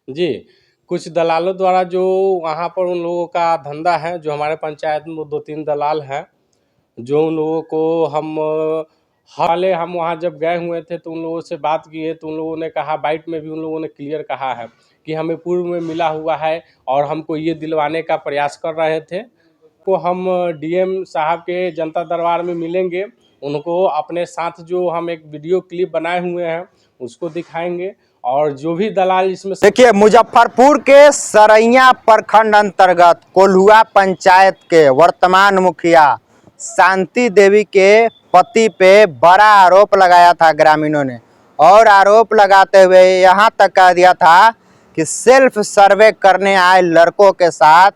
जी, कुछ दलालों द्वारा जो वहाँ पर उन लोगों का धंधा है, जो हमारे पंचायत में 2-3 दलाल हैं, जो उन लोगों को हाले हम वहाँ जब गए हुए थे तो उन लोगों से बात किए तो उन लोगों ने कहा, बाइट में भी उन लोगों ने क्लियर कहा है कि हमें पूर्व में मिला हुआ है और हमको ये दिलवाने का प्रयास कर रहे थे। को हम डीएम साहब के जनता दरबार में मिलेंगे, उनको अपने साथ जो हम एक वीडियो क्लिप बनाए हुए हैं उसको दिखाएंगे और जो भी दलाल इसमें देखिए, मुजफ्फरपुर के सरैया प्रखंड अंतर्गत कोल्हुआ पंचायत के वर्तमान मुखिया शांति देवी के पति पे बड़ा आरोप लगाया था ग्रामीणों ने, और आरोप लगाते हुए यहाँ तक कह दिया था कि सेल्फ सर्वे करने आए लड़कों के साथ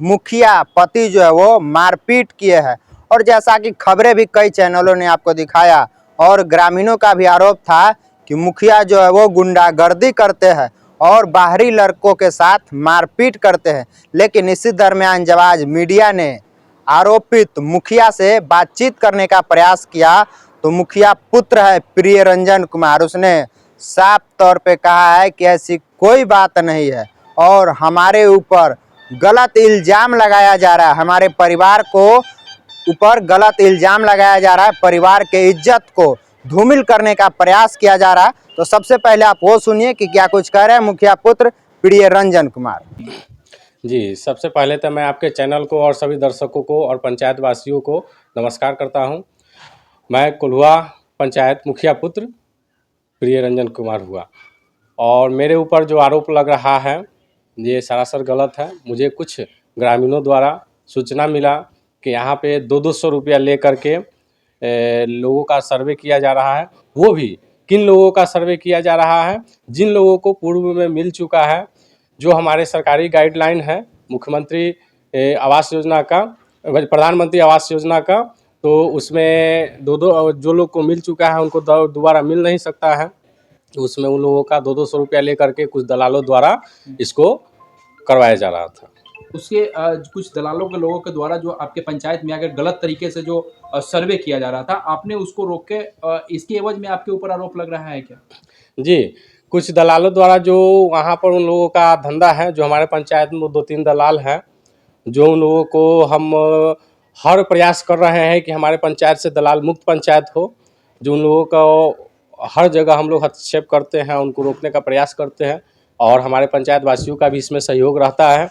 मुखिया पति जो है वो मारपीट किए हैं। और जैसा कि खबरें भी कई चैनलों ने आपको दिखाया, और ग्रामीणों का भी आरोप था कि मुखिया जो है वो गुंडागर्दी करते हैं और बाहरी लड़कों के साथ मारपीट करते हैं। लेकिन इसी दरमियान जब आज मीडिया ने आरोपित मुखिया से बातचीत करने का प्रयास किया तो मुखिया पुत्र है प्रिय रंजन कुमार, उसने साफ तौर पे कहा है कि ऐसी कोई बात नहीं है और हमारे ऊपर गलत इल्ज़ाम लगाया जा रहा है, हमारे परिवार को ऊपर गलत इल्ज़ाम लगाया जा रहा है, परिवार के इज्जत को धूमिल करने का प्रयास किया जा रहा है। तो सबसे पहले आप वो सुनिए कि क्या कुछ कह रहे हैं मुखिया पुत्र प्रिय रंजन कुमार। जी, सबसे पहले तो मैं आपके चैनल को और सभी दर्शकों को और पंचायत वासियों को नमस्कार करता हूं। मैं कोल्हुआ पंचायत मुखिया पुत्र प्रिय रंजन कुमार हुआ और मेरे ऊपर जो आरोप लग रहा है ये सरासर गलत है। मुझे कुछ ग्रामीणों द्वारा सूचना मिला कि यहाँ पे 200 रुपया ले करके लोगों का सर्वे किया जा रहा है। वो भी किन लोगों का सर्वे किया जा रहा है? जिन लोगों को पूर्व में मिल चुका है, जो हमारे सरकारी गाइडलाइन है मुख्यमंत्री आवास योजना का, प्रधानमंत्री आवास योजना का, तो उसमें दो जो लोग को मिल चुका है उनको दोबारा मिल नहीं सकता है। तो उसमें उन लोगों का 200 रुपया ले करके कुछ दलालों द्वारा इसको करवाया जा रहा था। उसके कुछ दलालों के लोगों के द्वारा जो आपके पंचायत में अगर गलत तरीके से जो सर्वे किया जा रहा था, आपने उसको रोक के इसके एवज में आपके ऊपर आरोप लग रहा है क्या? जी, कुछ दलालों द्वारा जो वहाँ पर उन लोगों का धंधा है, जो हमारे पंचायत में 2-3 दलाल हैं, जो उन लोगों को हम हर प्रयास कर रहे हैं कि हमारे पंचायत से दलाल मुक्त पंचायत हो। जो उन लोगों का हर जगह हम लोग हस्तक्षेप करते हैं, उनको रोकने का प्रयास करते हैं और हमारे पंचायत वासियों का भी इसमें सहयोग रहता है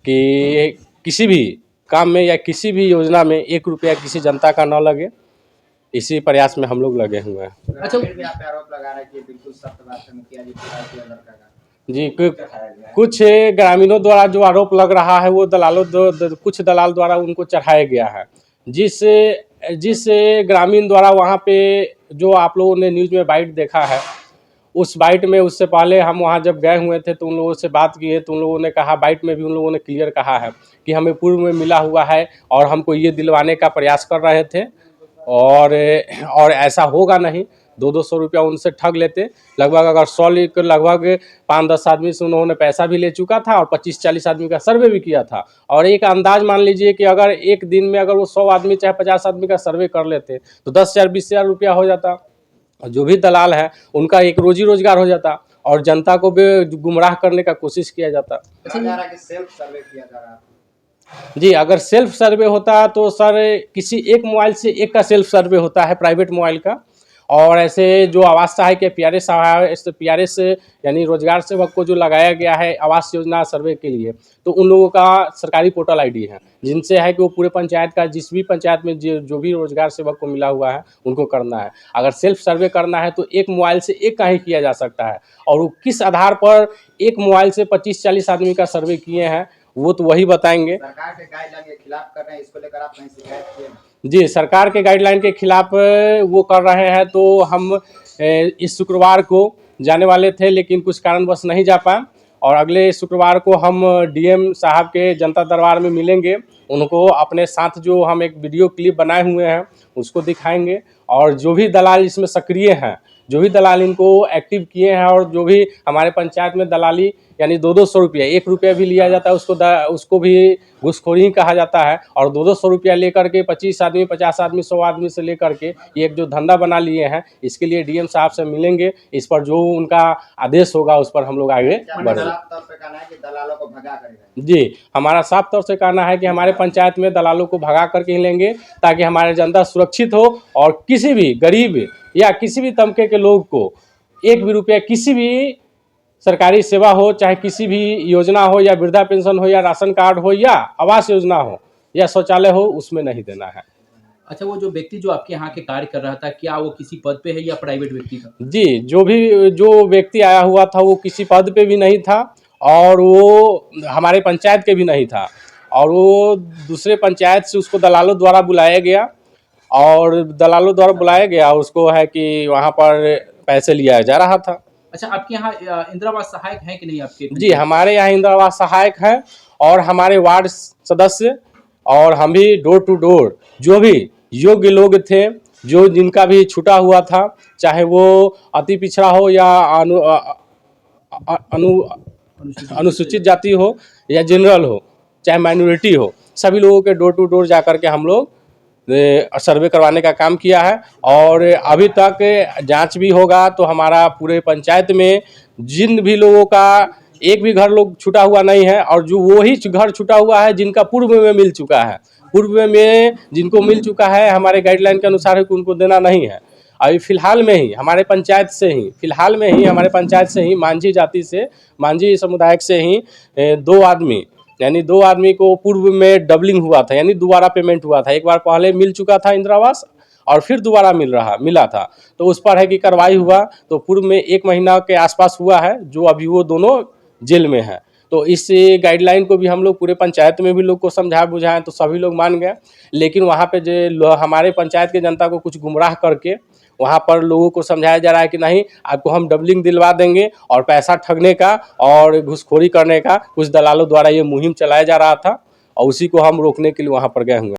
कि किसी भी काम में या किसी भी योजना में 1 रुपया किसी जनता का न लगे। इसी प्रयास में हम लोग लगे हुए हैं। अच्छा, फिर भी आप आरोप लगा रहे हैं कि बिल्कुल सख्त बात है, मुखिया जी के लड़का का जी, कुछ ग्रामीणों द्वारा जो आरोप लग रहा है वो कुछ दलाल द्वारा उनको चढ़ाया गया है। जिस जिस ग्रामीण द्वारा वहाँ पे जो आप लोगों ने न्यूज़ में बाइट देखा है, उस बाइट में उससे पहले हम वहाँ जब गए हुए थे तो उन लोगों से बात किए तो उन लोगों ने कहा, बाइट में भी उन लोगों ने क्लियर कहा है कि हमें पूर्व में मिला हुआ है और हमको ये दिलवाने का प्रयास कर रहे थे और ऐसा होगा नहीं। 200 रुपया उनसे ठग लेते। लगभग अगर 100 लेकर लगभग 5-10 आदमी से उन्होंने पैसा भी ले चुका था और 25-40 आदमी का सर्वे भी किया था। और एक अंदाज मान लीजिए कि अगर एक दिन में अगर वो 100 आदमी चाहे 50 आदमी का सर्वे कर लेते तो 10,000-20,000 रुपया हो जाता। जो भी दलाल है उनका एक रोजी रोजगार हो जाता और जनता को भी गुमराह करने का कोशिश किया जाता। सेल्फ सर्वे किया जा रहा है। जी, अगर सेल्फ सर्वे होता तो सर किसी एक मोबाइल से एक का सेल्फ सर्वे होता है, प्राइवेट मोबाइल का। और ऐसे जो आवास सहायक के PRS यानी रोजगार सेवक को जो लगाया गया है आवास योजना सर्वे के लिए, तो उन लोगों का सरकारी पोर्टल ID है, जिनसे है कि वो पूरे पंचायत का जिस भी पंचायत में जो भी रोजगार सेवक को मिला हुआ है उनको करना है। अगर सेल्फ सर्वे करना है तो एक मोबाइल से एक का ही किया जा सकता है। और वो किस आधार पर एक मोबाइल से 25-40 आदमी का सर्वे किए हैं वो तो वही बताएंगे। सरकार के गाइडलाइन के खिलाफ कर रहे हैं, इसको लेकर आप कहीं शिकायत किए? जी, सरकार के गाइडलाइन के खिलाफ वो कर रहे हैं, तो हम इस शुक्रवार को जाने वाले थे लेकिन कुछ कारणवश नहीं जा पाए और अगले शुक्रवार को हम DM साहब के जनता दरबार में मिलेंगे उनको अपने साथ जो हम एक वीडियो क्लिप बनाए हुए हैं उसको दिखाएंगे। और जो भी दलाल इसमें सक्रिय हैं, जो भी दलाल इनको एक्टिव किए हैं, और जो भी हमारे पंचायत में दलाली यानी 200-200 रुपया, 1 रुपया भी लिया जाता है उसको भी घूसखोरी कहा जाता है। और 200-200 रुपया लेकर के 25 आदमी, 50 आदमी, 100 आदमी से लेकर के ये एक जो धंधा बना लिए हैं, इसके लिए डीएम साहब से मिलेंगे। इस पर जो उनका आदेश होगा उस पर हम लोग आगे बढ़ेंगे। जी, हमारा साफ तौर से कहना है कि हमारे पंचायत में दलालों को भगा करके ही लेंगे, ताकि हमारे जनता सुरक्षित हो और किसी भी गरीब या किसी भी तबके के लोग को 1 भी रुपया किसी भी सरकारी सेवा हो, चाहे किसी भी योजना हो, या वृद्धा पेंशन हो, या राशन कार्ड हो, या आवास योजना हो, या शौचालय हो, उसमें नहीं देना है। अच्छा, वो जो व्यक्ति जो आपके यहाँ के कार्य कर रहा था, क्या वो किसी पद पे है या प्राइवेट व्यक्ति था? जी, जो व्यक्ति आया हुआ था वो किसी पद पे भी नहीं था, और वो हमारे पंचायत के भी नहीं था, और वो दूसरे पंचायत से उसको दलालों द्वारा बुलाया गया, और दलालों द्वारा बुलाया गया, उसको है कि वहाँ पर पैसे लिया जा रहा था। अच्छा, आपके यहाँ इंदिरा आवास सहायक हैं कि नहीं आपके? जी, हमारे यहाँ इंदिरा आवास सहायक हैं, और हमारे वार्ड सदस्य और हम भी डोर टू डोर जो भी योग्य लोग थे, जो जिनका भी छूटा हुआ था, चाहे वो अति पिछड़ा हो या अनुसूचित जाति हो या जनरल हो, चाहे माइनॉरिटी हो, सभी लोगों के डोर टू डोर जा कर के हम लोग सर्वे करवाने का काम किया है। और अभी तक जांच भी होगा तो हमारा पूरे पंचायत में जिन भी लोगों का एक भी घर लोग छूटा हुआ नहीं है, और जो वही घर छूटा हुआ है जिनका पूर्व में मिल चुका है, पूर्व में जिनको मिल चुका है हमारे गाइडलाइन के अनुसार है कि उनको देना नहीं है। अभी फिलहाल में ही हमारे पंचायत से ही मांझी जाति से, मांझी समुदाय से ही 2 आदमी, यानी 2 आदमी को पूर्व में डबलिंग हुआ था, यानी दोबारा पेमेंट हुआ था। एक बार पहले मिल चुका था इंदिरा आवास, और फिर दोबारा मिला था, तो उस पर है कि कार्रवाई हुआ। तो पूर्व में 1 महीना के आसपास हुआ है, जो अभी वो दोनों जेल में है। तो इस गाइडलाइन को भी हम लोग पूरे पंचायत में भी लोग को समझा बुझाएं, तो सभी लोग मान गए। लेकिन वहाँ पे जो हमारे पंचायत के जनता को कुछ गुमराह करके वहाँ पर लोगों को समझाया जा रहा है कि नहीं, आपको हम डबलिंग दिलवा देंगे, और पैसा ठगने का और घूसखोरी करने का कुछ दलालों द्वारा ये मुहिम चलाया जा रहा था, और उसी को हम रोकने के लिए वहाँ पर गए हुए हैं।